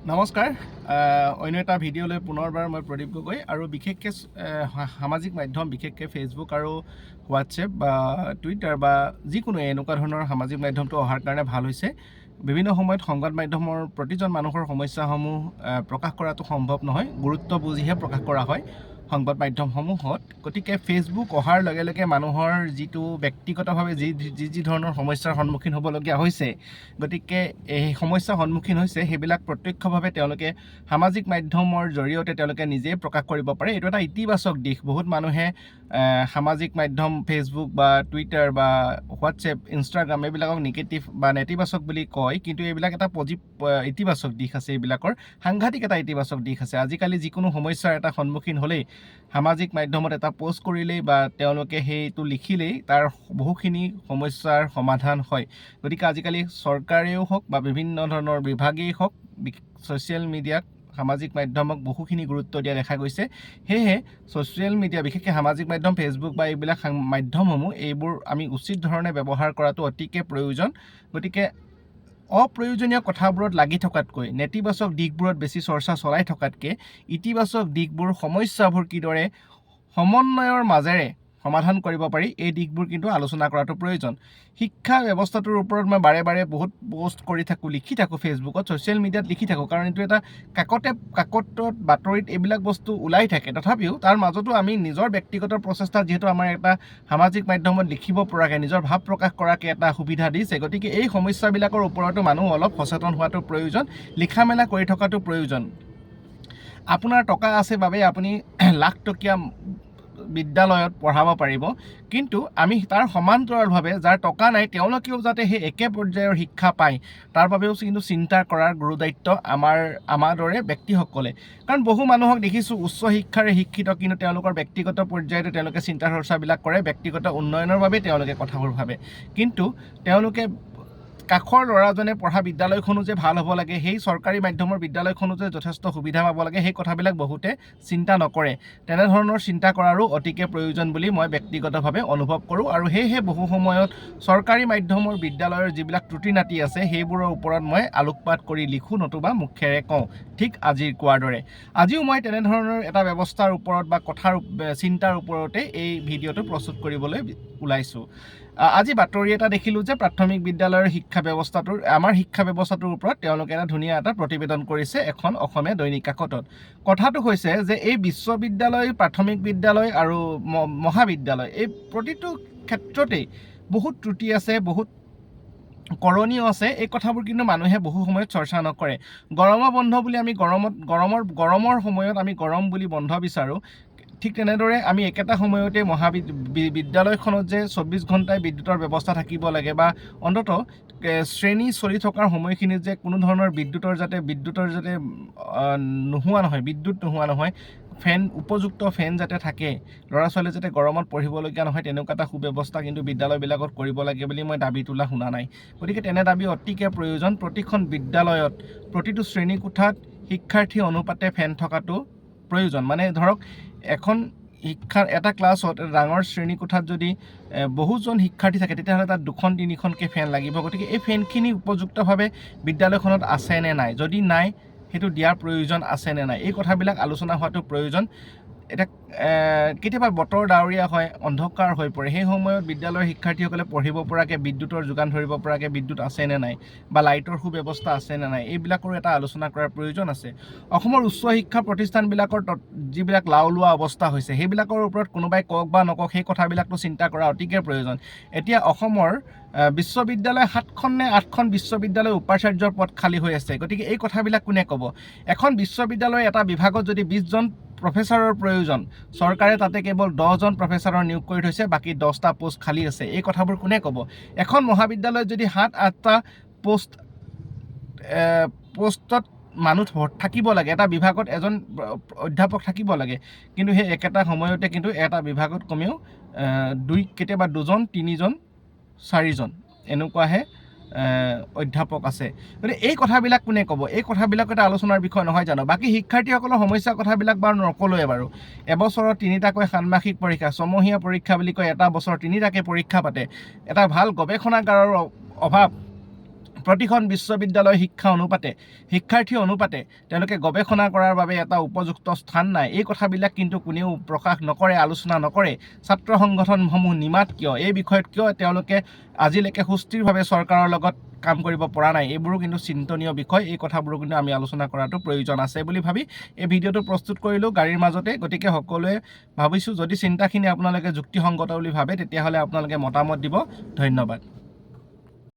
নমস্কাৰ অন্য এটা ভিডিঅ'লৈ পুনৰবাৰ মই প্ৰদীপ গগৈ আৰু বিশেষকৈ সামাজিক মাধ্যম বিশেষকৈ ফেচবুক আৰু হোৱাটছএপ বা টুইটাৰ বা যিকোনো এনেকুৱা ধৰণৰ সামাজিক মাধ্যমটো অহাৰ কাৰণে ভাল হৈছে বিভিন্ন সময়ত সংবাদ মাধ্যমৰ প্ৰতিজন মানুহৰ সমস্যাসমূহ প্ৰকাশ কৰাটো সম্ভৱ নহয় গুৰুত্ব বুজিহে প্ৰকাশ কৰা হয় সংবাদ মাধ্যমসমূহত গতিকে ফেচবুক অহাৰ লগে লগে মানুহৰ যিটো ব্যক্তিগতভাৱে যি ধৰণৰ সমস্যাৰ সন্মুখীন হ'বলগীয়া হৈছে গতিকে এই সমস্যাৰ সন্মুখীন হৈছে সেইবিলাক প্ৰত্যক্ষভাৱে তেওঁলোকে সামাজিক মাধ্যমৰ জৰিয়তে তেওঁলোকে নিজেই প্ৰকাশ কৰিব পাৰে এইটো এটা ইতিবাচক দিশ বহুত মানুহে সামাজিক মাধ্যম ফেচবুক বা টুইটাৰ বা হোৱাটছএপ ইনষ্টাগ্ৰাম এইবিলাকক নিগেটিভ বা নেতিবাচক বুলি কয় কিন্তু এইবিলাক এটা ইতিবাচক দিশ আছে এইবিলাকৰ সাংঘাতিক এটা ইতিবাচক দিশ আছে আজিকালি যিকোনো সমস্যাৰ এটা সন্মুখীন হ'লেই সামাজিক মাধ্যমত এটা পোষ্ট কৰিলেই বা তেওঁলোকে সেইটো লিখিলেই তাৰ বহুখিনি সমস্যাৰ সমাধান হয় গতিকে আজিকালি চৰকাৰেও হওক বা বিভিন্ন ধৰণৰ বিভাগেই হওক ছ'চিয়েল মিডিয়াক সামাজিক মাধ্যমক বহুখিনি গুৰুত্ব দিয়া দেখা গৈছে সেয়েহে ছ'চিয়েল মিডিয়া বিশেষকৈ সামাজিক মাধ্যম ফেচবুক বা এইবিলাক মাধ্যমসমূহ এইবোৰ আমি উচিত ধৰণে ব্যৱহাৰ কৰাটো অতিকে প্ৰয়োজন গতিকে অপ্ৰয়োজনীয় কথাবোৰত লাগি থকাতকৈ নেতিবাচক দিশবোৰত বেছি চৰ্চা চলাই থকাতকৈ ইতিবাচক দিশবোৰ সমস্যাবোৰ কিদৰে সমন্বয়ৰ মাজেৰে সমাধান কৰিব পাৰি এই দিশবোৰ কিন্তু আলোচনা কৰাটো প্ৰয়োজন শিক্ষা ব্যৱস্থাটোৰ ওপৰত মই বাৰে বাৰে বহুত পোষ্ট কৰি থাকোঁ লিখি থাকোঁ ফেচবুকত ছ'চিয়েল মিডিয়াত লিখি থাকোঁ কাৰণ এইটো এটা কাকতত বাতৰিত এইবিলাক বস্তু ওলাই থাকে তথাপিও তাৰ মাজতো আমি নিজৰ ব্যক্তিগত প্ৰচেষ্টাত যিহেতু আমাৰ এটা সামাজিক মাধ্যমত লিখিব পৰাকৈ নিজৰ ভাৱ প্ৰকাশ কৰাকৈ এটা সুবিধা দিছে গতিকে এই সমস্যাবিলাকৰ ওপৰতো মানুহ অলপ সচেতন হোৱাটো প্ৰয়োজন লিখা মেলা কৰি থকাটো প্ৰয়োজন আপোনাৰ টকা আছে বাবে আপুনি লাখ টকীয়া বিদ্যালয়ত পঢ়াব পাৰিব কিন্তু আমি তাৰ সমান্তৰালভাৱে যাৰ টকা নাই তেওঁলোকেও যাতে সেই একে পৰ্যায়ৰ শিক্ষা পায় তাৰ বাবেও কিন্তু চিন্তা কৰাৰ গুৰুদায়িত্ব আমাৰ দৰে ব্যক্তিসকলে কাৰণ বহু মানুহক দেখিছোঁ উচ্চ শিক্ষাৰে শিক্ষিত কিন্তু তেওঁলোকৰ ব্যক্তিগত পৰ্যায়তো তেওঁলোকে চিন্তা চৰ্চাবিলাক কৰে ব্যক্তিগত উন্নয়নৰ বাবে তেওঁলোকে কথাবোৰ ভাবে কিন্তু তেওঁলোকে কাষৰ ল'ৰাজনে পঢ়া বিদ্যালয়খনো যে ভাল হ'ব লাগে সেই চৰকাৰী মাধ্যমৰ বিদ্যালয়খনো যে যথেষ্ট সুবিধা পাব লাগে সেই কথাবিলাক বহুতে চিন্তা নকৰে তেনেধৰণৰ চিন্তা কৰাৰো অতিকে প্ৰয়োজন বুলি মই ব্যক্তিগতভাৱে অনুভৱ কৰোঁ আৰু সেয়েহে বহু সময়ত চৰকাৰী মাধ্যমৰ বিদ্যালয়ৰ যিবিলাক ত্ৰুটি নাটি আছে সেইবোৰৰ ওপৰত মই আলোকপাত কৰি লিখোঁ নতুবা মুখেৰে কওঁ ঠিক আজিৰ কোৱাৰ দৰে আজিও মই তেনেধৰণৰ এটা ব্যৱস্থাৰ ওপৰত বা কথাৰ চিন্তাৰ ওপৰতে এই ভিডিঅ'টো প্ৰস্তুত কৰিবলৈ ওলাইছোঁ আজি বাতৰি এটা দেখিলোঁ যে প্ৰাথমিক বিদ্যালয়ৰ আমাৰ শিক্ষা ব্যৱস্থাটোৰ ওপৰত তেওঁলোকে এটা ধুনীয়া এটা প্ৰতিবেদন কৰিছে এখন অসমীয়া দৈনিক কাকতত কথাটো হৈছে যে এই বিশ্ববিদ্যালয় প্ৰাথমিক বিদ্যালয় আৰু মহাবিদ্যালয় এই প্ৰতিটো ক্ষেত্ৰতেই বহুত ত্ৰুটি আছে বহুত কৰণীয় আছে এই কথাবোৰ কিন্তু মানুহে বহু সময়ত চৰ্চা নকৰে গৰমৰ বন্ধ বুলি আমি গৰমৰ সময়ত আমি গৰম বুলি বন্ধ বিচাৰোঁ ঠিক তেনেদৰে আমি একেটা সময়তে বিদ্যালয়খনত যে 24 ঘণ্টাই বিদ্যুতৰ ব্যৱস্থা থাকিব লাগে বা অন্ততঃ শ্ৰেণী চলি থকাৰ সময়খিনিত যে কোনো ধৰণৰ বিদ্যুতৰ যাতে বিদ্যুৎ নোহোৱা নহয় উপযুক্ত ফেন যাতে থাকে ল'ৰা ছোৱালীয়ে যাতে গৰমত পঢ়িবলগীয়া নহয় তেনেকুৱা এটা সুব্যৱস্থা কিন্তু বিদ্যালয়বিলাকত কৰিব লাগে বুলি মই দাবী তোলা শুনা নাই গতিকে তেনে দাবী অতিকে প্ৰয়োজন প্ৰতিখন বিদ্যালয়ত প্ৰতিটো শ্ৰেণীকোঠাত শিক্ষাৰ্থী অনুপাতে ফেন থকাটো প্ৰয়োজন মানে ধৰক এখন এটা ক্লাছত ডাঙৰ শ্ৰেণীকোঠাত যদি বহুজন শিক্ষাৰ্থী থাকে তেতিয়াহ'লে তাত 2-3খনকৈ ফেন লাগিব গতিকে এই ফেনখিনি উপযুক্তভাৱে বিদ্যালয়খনত আছে নে নাই যদি নাই সেইটো দিয়াৰ প্ৰয়োজন আছে নে নাই এই কথাবিলাক আলোচনা হোৱাটো প্ৰয়োজন এটা কেতিয়াবা বতৰ ডাৱৰীয়া হয় অন্ধকাৰ হৈ পৰে সেই সময়ত বিদ্যালয়ৰ শিক্ষাৰ্থীসকলে পঢ়িব পৰাকৈ বিদ্যুতৰ যোগান ধৰিব পৰাকৈ বিদ্যুৎ আছে নে নাই বা লাইটৰ সুব্যৱস্থা আছে নে নাই এইবিলাকৰো এটা আলোচনা কৰাৰ প্ৰয়োজন আছে অসমৰ উচ্চ শিক্ষা প্ৰতিষ্ঠানবিলাকৰ যিবিলাক লাওলোৱা অৱস্থা হৈছে সেইবিলাকৰ ওপৰত কোনোবাই কওক বা নকওক সেই কথাবিলাকতো চিন্তা কৰা অতিকে প্ৰয়োজন এতিয়া অসমৰ বিশ্ববিদ্যালয় 7খন নে 8খন বিশ্ববিদ্যালয় উপাচাৰ্যৰ পদ খালী হৈ আছে গতিকে এই কথাবিলাক কোনে ক'ব এখন বিশ্ববিদ্যালয় এটা বিভাগত যদি 20জন প্ৰফেচাৰৰ প্ৰয়োজন চৰকাৰে তাতে কেৱল 10জন প্ৰফেচাৰৰ নিয়োগ কৰি থৈছে বাকী 10টা পোষ্ট খালী আছে এই কথাবোৰ কোনে ক'ব এখন মহাবিদ্যালয়ত যদি 7-8টা পোষ্টত মানুহ থাকিব লাগে এটা বিভাগত এজন অধ্যাপক থাকিব লাগে কিন্তু সেই একেটা সময়তে কিন্তু এটা বিভাগত কমেও কেতিয়াবা 2জন 3জন 4জন এনেকুৱাহে অধ্যাপক আছে গতিকে এই কথাবিলাক কোনে ক'ব এই কথাবিলাক এটা আলোচনাৰ বিষয় নহয় জানো বাকী শিক্ষাৰ্থীসকলৰ সমস্যাৰ কথাবিলাক বাৰু নকলোৱে বাৰু এবছৰত 3টাকৈ ষান্মাসিক পৰীক্ষা ছমহীয়া পৰীক্ষা বুলি কয় এটা বছৰ 3টাকৈ পৰীক্ষা পাতে এটা ভাল গৱেষণাগাৰৰ অভাৱ প্ৰতিখন বিশ্ববিদ্যালয় শিক্ষাৰ্থী অনুপাতে তেওঁলোকে গৱেষণা কৰাৰ বাবে এটা উপযুক্ত স্থান নাই। এই কথাবিলাক কিন্তু কোনেও প্ৰকাশ নকৰে, আলোচনা নকৰে। ছাত্ৰ সংগঠনসমূহ নিমাত কিয়? এই বিষয়ত কিয় তেওঁলোকে আজিলৈকে সুস্থিৰভাৱে চৰকাৰৰ লগত কাম কৰিব পৰা নাই? এইবোৰো কিন্তু চিন্তনীয় বিষয়। এই কথাবোৰো কিন্তু আমি আলোচনা কৰাটো প্ৰয়োজন আছে বুলি ভাবি এই ভিডিঅ'টো প্ৰস্তুত কৰিলোঁ গাড়ীৰ মাজতে। গতিকে সকলোৱে ভাবিছোঁ যদি চিন্তাখিনি আপোনালোকে যুক্তিসংগত বুলি ভাবে তেতিয়াহ'লে আপোনালোকে মতামত দিব। ধন্যবাদ।